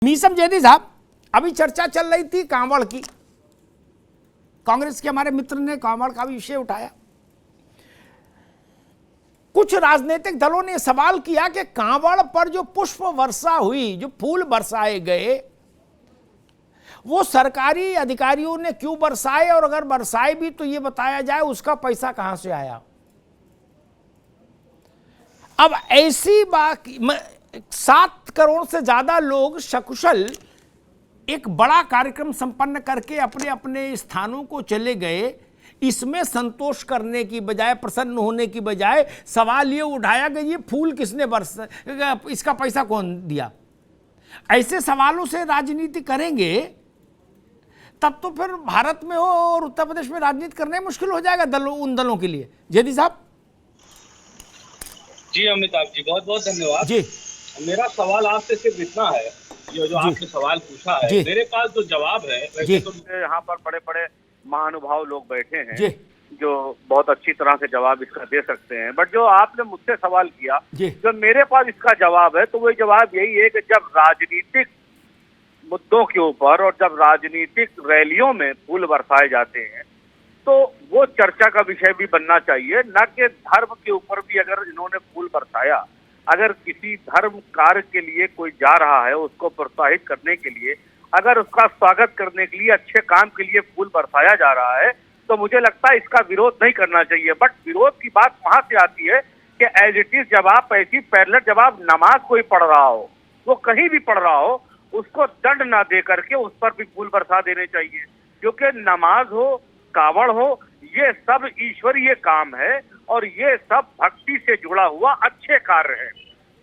मीसम जैदी साहब, अभी चर्चा चल रही थी कांवड़ की। कांग्रेस के हमारे मित्र ने कांवड़ का भी विषय उठाया। कुछ राजनीतिक दलों ने सवाल किया कि कांवड़ पर जो पुष्प वर्षा हुई, जो फूल बरसाए गए, वो सरकारी अधिकारियों ने क्यों बरसाए, और अगर बरसाए भी तो ये बताया जाए उसका पैसा कहां से आया। अब ऐसी बात, 7 करोड़ से ज्यादा लोग सकुशल एक बड़ा कार्यक्रम संपन्न करके अपने अपने स्थानों को चले गए। इसमें संतोष करने की बजाय, प्रसन्न होने की बजाय सवाल ये उठाया कि ये फूल किसने बरसा, इसका पैसा कौन दिया। ऐसे सवालों से राजनीति करेंगे तब तो फिर भारत में हो और उत्तर प्रदेश में राजनीति करने मुश्किल हो जाएगा उन दलों के लिए। जैदी साहब। जी अमिताभ जी, बहुत बहुत धन्यवाद जी। मेरा सवाल आपसे सिर्फ इतना है, ये जो आपने सवाल पूछा है, मेरे पास जो जवाब है, वैसे तो यहाँ पर बड़े बड़े महानुभाव लोग बैठे हैं जो बहुत अच्छी तरह से जवाब इसका दे सकते हैं, बट जो आपने मुझसे सवाल किया, जो मेरे पास इसका जवाब है, तो वो जवाब यही है कि जब राजनीतिक मुद्दों के ऊपर और जब राजनीतिक रैलियों में फूल बरसाए जाते हैं तो वो चर्चा का विषय भी बनना चाहिए, न कि धर्म के ऊपर भी अगर इन्होंने फूल बरसाया। अगर किसी धर्म कार्य के लिए कोई जा रहा है, उसको प्रोत्साहित करने के लिए, अगर उसका स्वागत करने के लिए, अच्छे काम के लिए फूल बरसाया जा रहा है, तो मुझे लगता है इसका विरोध नहीं करना चाहिए। बट विरोध की बात वहां से आती है कि एज इट इज जब आप ऐसी पैरेलल, जब आप नमाज कोई पढ़ रहा हो, वो कहीं भी पढ़ रहा हो, उसको दंड ना दे करके उस पर भी फूल बरसा देने चाहिए, क्योंकि नमाज हो, कावड़ हो, ये सब ईश्वरीय काम है और ये सब भक्ति से जुड़ा हुआ अच्छे कार्य है।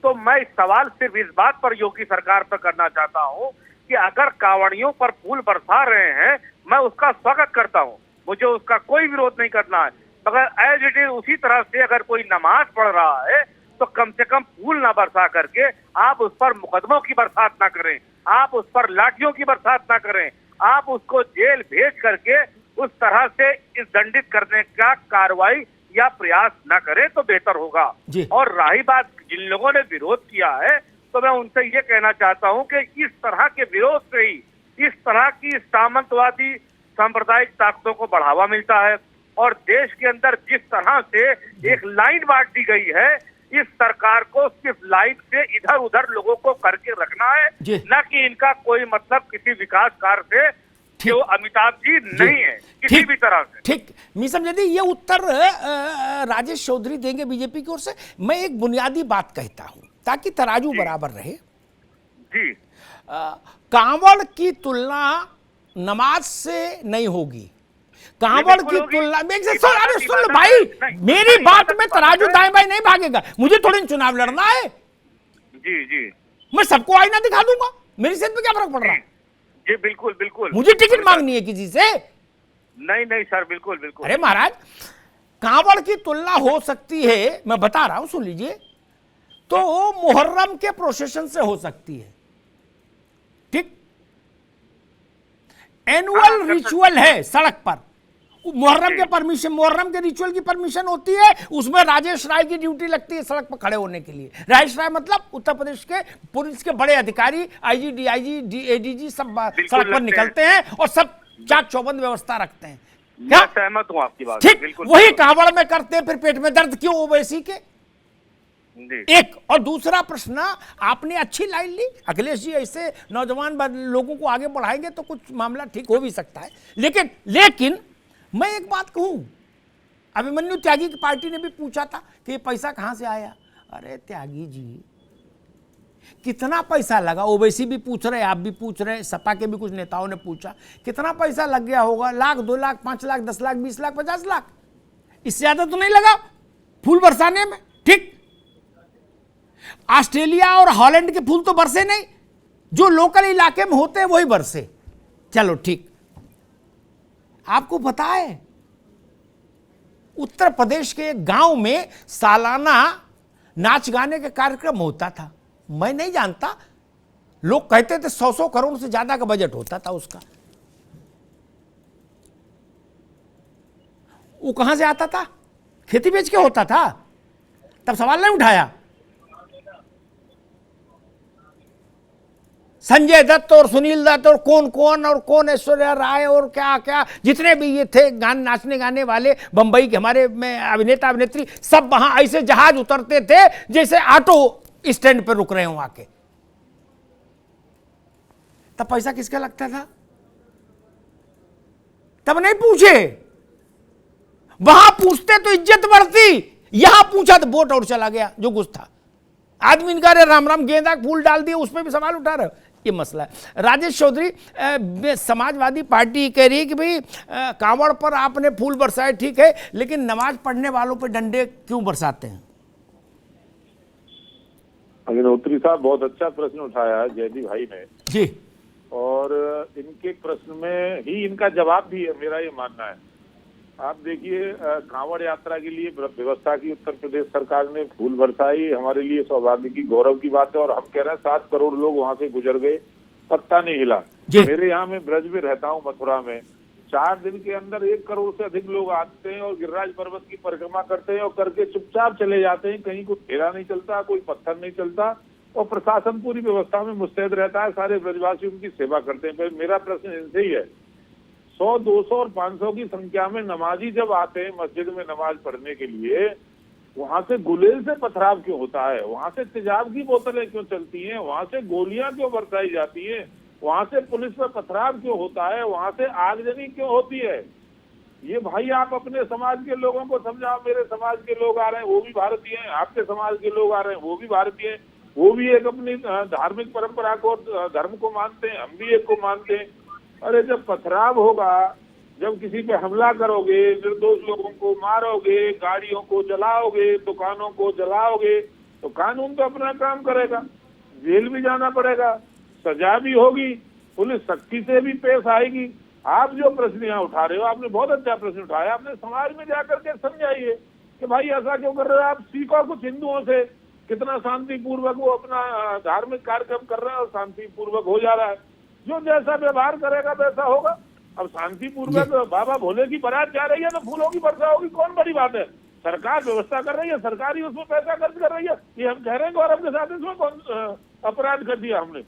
तो मैं इस सवाल सिर्फ इस बात पर योगी सरकार पर करना चाहता हूँ कि अगर कावड़ियों पर फूल बरसा रहे हैं, मैं उसका स्वागत करता हूँ, मुझे उसका कोई विरोध नहीं करना है, मगर एज इट इज उसी तरह से अगर कोई नमाज पढ़ रहा है तो कम से कम फूल ना बरसा करके आप उस पर मुकदमों की बरसात ना करें, आप उस पर लाठियों की बरसात ना करें, आप उसको जेल भेज करके उस तरह से इस दंडित करने का कार्रवाई या प्रयास न करें तो बेहतर होगा। और रही बात जिन लोगों ने विरोध किया है, तो मैं उनसे ये कहना चाहता हूं कि इस तरह के विरोध से ही इस तरह की सामंतवादी सांप्रदायिक ताकतों को बढ़ावा मिलता है और देश के अंदर जिस तरह से एक लाइन बांट दी गई है, इस सरकार को सिर्फ लाइन से इधर उधर लोगों को करके रखना है, न कि इनका कोई मतलब किसी विकास कार्य से जो अमिताभ जी नहीं है किसी भी तरह से। ठीक, मीसम जैदी, ये उत्तर राजेश चौधरी देंगे बीजेपी की ओर से। मैं एक बुनियादी बात कहता हूं ताकि तराजू बराबर रहे। जी, कांवड़ की तुलना नमाज से नहीं होगी। कांवड़ की तुलना सुन भाई, मेरी बात में तराजू दाएं बाएं नहीं भागेगा। मुझे थोड़ी चुनाव लड़ना है। जी जी, मैं सबको आईना दिखा दूंगा, मेरी सेहत पे क्या फर्क पड़ रहा है। जी बिल्कुल बिल्कुल, मुझे टिकट मांगनी है किसी से? नहीं नहीं सर, बिल्कुल बिल्कुल। अरे महाराज, कांवड़ की तुलना हो सकती है, मैं बता रहा हूं, सुन लीजिए, तो मुहर्रम के प्रोसेशन से हो सकती है। ठीक, एनुअल रिचुअल है सड़क पर। मुहर्रम के परमिशन, मुहर्रम के रिचुअल की परमिशन होती है, उसमें राजेश राय की ड्यूटी लगती है सड़क पर खड़े होने के लिए। राजेश राय मतलब उत्तर प्रदेश के पुलिस के बड़े अधिकारी, आईजी, डीआईजी, एडीजी, सब सड़क पर निकलते हैं और सब चाक चौबंद व्यवस्था रखते हैं। क्या सहमत हूं आपकी बात। ठीक, वही कांवड़ में करते हैं। फिर पेट में दर्द क्यों ओवैसी के? एक और दूसरा प्रश्न, आपने अच्छी लाइन ली अखिलेश जी, ऐसे नौजवान लोगों को आगे बढ़ाएंगे तो कुछ मामला ठीक हो भी सकता है। लेकिन मैं एक बात कहूं, अभिमन्यु त्यागी की पार्टी ने भी पूछा था कि ये पैसा कहां से आया। अरे त्यागी जी, कितना पैसा लगा? ओवैसी भी पूछ रहे, आप भी पूछ रहे, सपा के भी कुछ नेताओं ने पूछा, कितना पैसा लग गया होगा? लाख, 2 लाख, 5 लाख, 10 लाख, 20 लाख, 50 लाख, इससे ज्यादा तो नहीं लगा फूल बरसाने में। ठीक, ऑस्ट्रेलिया और हॉलैंड के फूल तो बरसे नहीं, जो लोकल इलाके में होते हैं वही बरसे। चलो ठीक, आपको पता है उत्तर प्रदेश के एक गांव में सालाना नाच गाने का कार्यक्रम होता था। मैं नहीं जानता, लोग कहते थे 100 करोड़ से ज्यादा का बजट होता था उसका। वो कहां से आता था? खेती बेच के होता था। तब सवाल नहीं उठाया। संजय दत्त और सुनील दत्त और कौन कौन और कौन ऐश्वर्या राय और क्या क्या जितने भी ये थे नाचने गाने वाले बंबई के हमारे में अभिनेता अभिनेत्री, सब वहां ऐसे जहाज उतरते थे जैसे ऑटो स्टैंड पर रुक रहे हो आके। तब पैसा किसका लगता था? तब नहीं पूछे, वहां पूछते तो इज्जत बढ़ती, यहां पूछा तो वोट और चला गया जो कुछ था। आदमी इनका राम राम गेंदा फूल डाल दिए, उस पर भी सवाल उठा रहे हो, ये मसला है। राजेश चौधरी, समाजवादी पार्टी कह रही है कि भाई कांवड़ पर आपने फूल बरसाए ठीक है, लेकिन नमाज पढ़ने वालों पर डंडे क्यों बरसाते हैं? अग्निहोत्री साहब बहुत अच्छा प्रश्न उठाया है जयदीप भाई ने जी, और इनके प्रश्न में ही इनका जवाब भी है, मेरा ये मानना है। आप देखिए, कांवड़ यात्रा के लिए व्यवस्था की उत्तर प्रदेश सरकार ने, फूल बरसाई, हमारे लिए सौभाग्य की, गौरव की बात है। और हम कह रहे हैं 7 करोड़ लोग वहां से गुजर गए, पत्ता नहीं हिला। मेरे यहाँ में ब्रज में रहता हूँ, मथुरा में 4 दिन के अंदर 1 करोड़ से अधिक लोग आते हैं और गिरिराज पर्वत की परिक्रमा करते हैं और करके चुपचाप चले जाते हैं। कहीं कोई फेरा नहीं चलता, कोई पत्थर नहीं चलता, और प्रशासन पूरी व्यवस्था में मुस्तैद रहता है। सारे ब्रजवासी उनकी सेवा करते हैं। मेरा प्रश्न इनसे ही है, 100, 200 और 500 की संख्या में नमाजी जब आते हैं मस्जिद में नमाज पढ़ने के लिए, वहां से गुलेल से पथराव क्यों होता है? वहां से तेजाब की बोतलें क्यों चलती हैं? वहां से गोलियां क्यों बरसाई जाती हैं? वहां से पुलिस पर पथराव क्यों होता है? वहां से आगजनी क्यों होती है? ये भाई आप अपने समाज के लोगों को समझाओ। मेरे समाज के लोग आ रहे हैं, वो भी भारतीय हैं। आपके समाज के लोग आ रहे हैं, वो भी भारतीय हैं। वो भी एक अपनी धार्मिक परंपरा को, धर्म को मानते हैं, हम भी एक को मानते हैं। अरे जब पथराव होगा, जब किसी पे हमला करोगे, निर्दोष लोगों को मारोगे, गाड़ियों को जलाओगे, दुकानों को जलाओगे, तो कानून तो अपना काम करेगा, जेल भी जाना पड़ेगा, सजा भी होगी, पुलिस सख्ती से भी पेश आएगी। आप जो प्रश्न यहाँ उठा रहे हो, आपने बहुत अच्छा प्रश्न उठाया। आपने समाज में जाकर के समझाइए कि भाई ऐसा क्यों कर रहे हो आप। सीखो कुछ हिंदुओं से, कितना शांतिपूर्वक वो अपना धार्मिक कार्यक्रम कर रहे हैं और शांतिपूर्वक हो जा रहा है। जो जैसा व्यवहार करेगा वैसा होगा। अब शांतिपूर्वक बाबा भोले की बारात जा रही है तो फूलों की वर्षा होगी, कौन बड़ी बात है? सरकार व्यवस्था कर रही है, सरकार ही उसमें पैसा खर्च कर रही है। ये हम कह रहे हैं गौरव के साथ, इसमें कौन अपराध कर दिया हमने?